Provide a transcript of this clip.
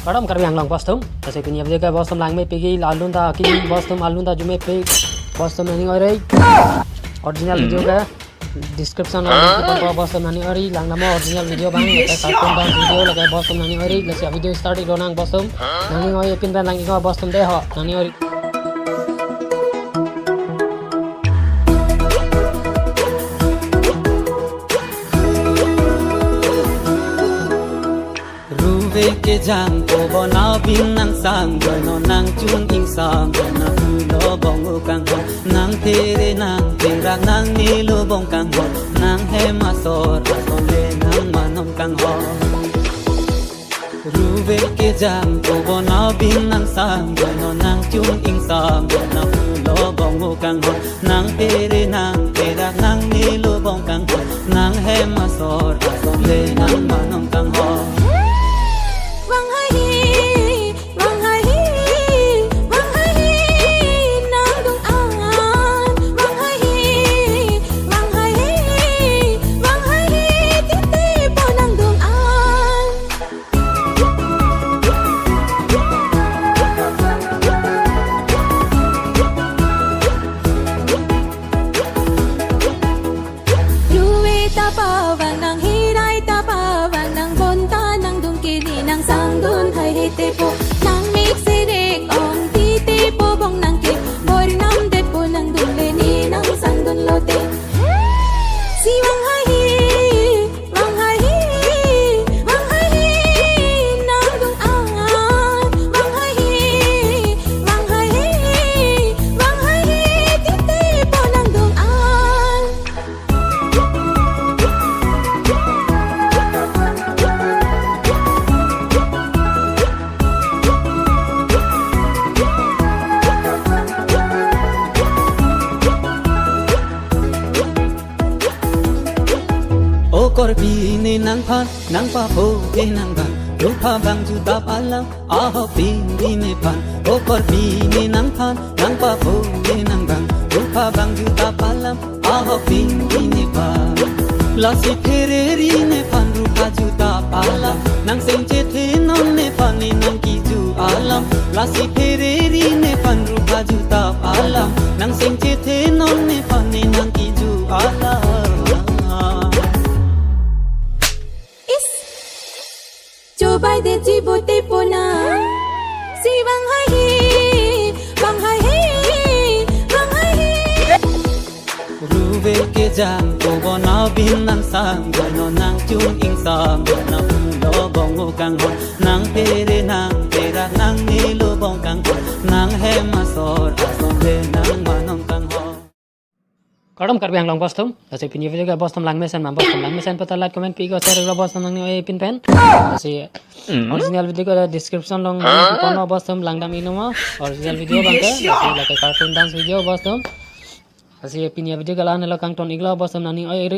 Kadam karbi ang lang bostum. Kasi pinya video ka bostum lang may pigi lalun ta kini bostum alun ta jume pig bostum nani ore. Original video ka description lang kita bostum nani ore lang nama original video bang kita cartoon dance video lagay bostum nani ore. Lasi video start ilo nang bostum nani ore pin lang ikaw bostum deh ho nani ore. Ke jang ko bona bin nang sang no nang chung ing sang na lo bong kang ho nang tere nang tera nang ni lo bong kang ho nang he ma so ra so le nang manom kang ho ruve ke jang ko bona bin nang sang no nang chung ing sang na lo bong kang ho nang tere nang tera nang ni lo bong kang ho nang he ma so ra so le nang manom kang ho Tipo nang mix sirik ong titi po bong nang kip bor nam de po nang duleni nang sandun lote si wang hai nang dung an wang hai titi po nang dung an Korbi ni nang pan nang pa ho ke nang bang lupa bang ju tap alam ah pi ni pan o korbi ni nang pan nang pa ho ke nang bang lupa bang ju tap alam ah pi ni pan la si phere ri ne pan lupa ju tap alam nang sing che the non ne pan ni nang ki ju alam la si phere ri ne pan lupa ju tap alam nang sing che the non ne pan ni nang ki ju alam Coba deh cibut tipu na si bang hai ruve ke jang ko bona bin nang sang no nang chung ing sang na lo bong kang ho nang tere nang tera nang ni lo bong kang ho nang he ma so ra so le nang manom kang ho Kadam karbi ang lang bostum. Kasi pinya video ka bostum lang mesen mam bostum lang mesen pata like comment pigo share lo bostum nang oi pin pen. Kasi original video ka description long kono bostum lang dam ino ma original video bang ka like cartoon dance video bostum. Kasi pinya video ka lan lo kang ton iglo bostum nani oi